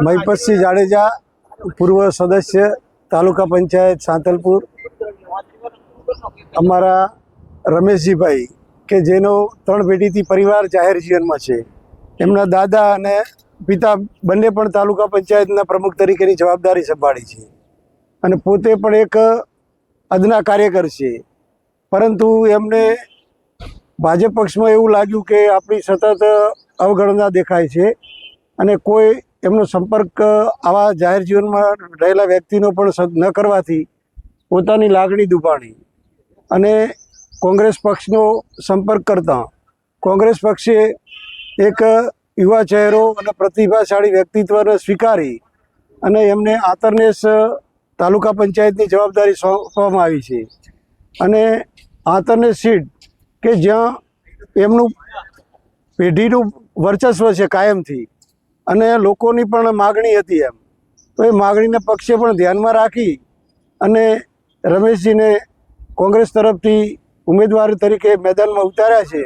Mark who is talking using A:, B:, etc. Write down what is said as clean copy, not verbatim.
A: મહિપતસિંહ જાડેજા, પૂર્વ સદસ્ય તાલુકા પંચાયત સાંતલપુર. અમારા રમેશજીભાઈ કે જેનો 3 પેઢીથી પરિવાર જાહેર જીવનમાં છે, એમના દાદા અને પિતા બંને પણ તાલુકા પંચાયતના પ્રમુખ તરીકેની જવાબદારી સંભાળી છે અને પોતે પણ એક અદના કાર્યકર છે. પરંતુ એમને ભાજપ પક્ષમાં એવું લાગ્યું કે આપણી સતત અવગણના દેખાય છે અને કોઈ એમનો સંપર્ક આવા જાહેર જીવનમાં રહેલા વ્યક્તિનો પણ ન કરવાથી પોતાની લાગણી દુભાણી અને કોંગ્રેસ પક્ષનો સંપર્ક કરતા કોંગ્રેસ પક્ષે એક યુવા ચહેરો અને પ્રતિભાશાળી વ્યક્તિત્વને સ્વીકારી અને એમને આંતરનેસ તાલુકા પંચાયતની જવાબદારી સોંપવામાં આવી છે. અને આંતરનેસ સીટ કે જ્યાં એમનું પેઢીનું વર્ચસ્વ છે કાયમથી અને લોકોની પણ માગણી હતી એમ, તો એ માગણીના પક્ષે પણ ધ્યાનમાં રાખી અને રમેશજીને કોંગ્રેસ તરફથી ઉમેદવાર તરીકે મેદાનમાં ઉતાર્યા છે.